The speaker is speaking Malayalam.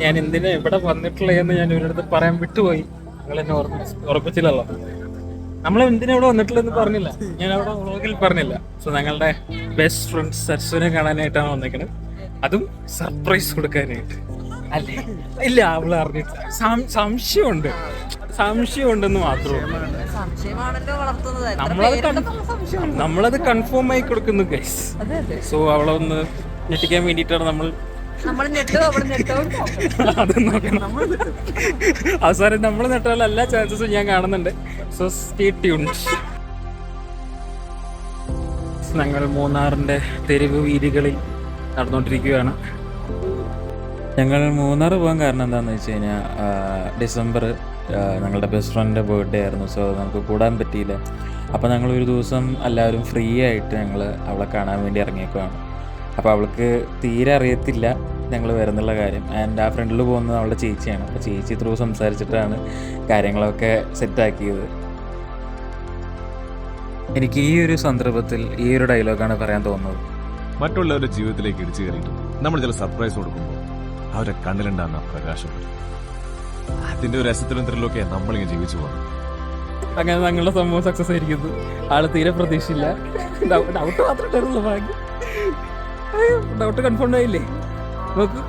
ഞാൻ എന്തിനാ ഇവിടെ വന്നിട്ടുള്ളതെന്ന് ഞാൻ ഇവരടുത്ത് പറയാൻ വിട്ടുപോയി. നിങ്ങൾ എന്നെ ഉറപ്പിച്ചില്ലല്ലോ. നമ്മൾ എന്തിനാ ഇവിടെ വന്നിട്ടുള്ളതെന്ന് പറഞ്ഞില്ല, ഞാൻ അവിടെ വ്ളോഗിൽ പറഞ്ഞില്ല. സോ ഞങ്ങളുടെ ബെസ്റ്റ് ഫ്രണ്ട് സരസുവിനെ കാണാനായിട്ടാണ് വന്നേക്കണത്, അതും സർപ്രൈസ് കൊടുക്കാനായിട്ട്. അല്ലേ ഇല്ല, അവള് അറിഞ്ഞിട്ടില്ല. സംശയമുണ്ടെന്ന് മാത്രമേ നമ്മളത് കൺഫേം ആയി കൊടുക്കുന്നു ഗൈസ്. സോ അവളെ ഒന്ന് ഞെട്ടിക്കാൻ വേണ്ടിയിട്ടാണ് നമ്മൾ അത് നോക്കണം. അവസാനം നമ്മൾ നട്ടാലുള്ള എല്ലാ ചാൻസസും ഞാൻ കാണുന്നുണ്ട്. So stay tuned. ഞങ്ങൾ മൂന്നാറിന്റെ തെരുവ് വീതികളിൽ നടന്നുകൊണ്ടിരിക്കുകയാണ്. ഞങ്ങൾ മൂന്നാർ പോകാൻ കാരണം എന്താണെന്ന് വെച്ച് കഴിഞ്ഞാൽ ഡിസംബർ ഞങ്ങളുടെ ബെസ്റ്റ് ഫ്രണ്ടിൻ്റെ ബർത്ത്ഡേ ആയിരുന്നു. സോ നമുക്ക് കൂടാൻ പറ്റിയില്ല. അപ്പോൾ ഞങ്ങൾ ഒരു ദിവസം എല്ലാവരും ഫ്രീ ആയിട്ട് ഞങ്ങൾ അവളെ കാണാൻ വേണ്ടി ഇറങ്ങിയേക്കുവാണ്. അപ്പോൾ അവൾക്ക് തീരെ അറിയത്തില്ല ഞങ്ങൾ വരുന്നുള്ള കാര്യം. ആൻഡ് ആ ഫ്രണ്ടിൽ പോകുന്നത് അവളുടെ ചേച്ചിയാണ്. അപ്പോൾ ചേച്ചി ത്രൂ സംസാരിച്ചിട്ടാണ് കാര്യങ്ങളൊക്കെ സെറ്റാക്കിയത്. എനിക്ക് ഈ ഒരു സന്ദർഭത്തിൽ ഈ ഒരു ഡയലോഗാണ് പറയാൻ തോന്നുന്നത്. മറ്റുള്ളവരുടെ ജീവിതത്തിലേക്ക് ഇടിച്ചു കയറിയിട്ടും നമ്മൾ ചില സർപ്രൈസ് കൊടുക്കുമ്പോൾ അവരെ കണ്ണിലുണ്ടാകുന്ന പ്രകാശം, അതിന്റെ ഒരു രസത്തിലും ത്രില്ലൊക്കെ നമ്മളിങ്ങനെ ജീവിച്ചു പോകുന്നത്. അങ്ങനെ ഞങ്ങളുടെ സംഭവം സക്സസ് ആയിരിക്കുന്നു. ആള് തീരെ പ്രതീക്ഷയില്ല. ഡൗട്ട് മാത്രമേ ഉണ്ടായിരുന്നുള്ളൂ. ഭാഗ്യം. ഡൗട്ട് കൺഫേം ആയില്ലേ നോക്ക്.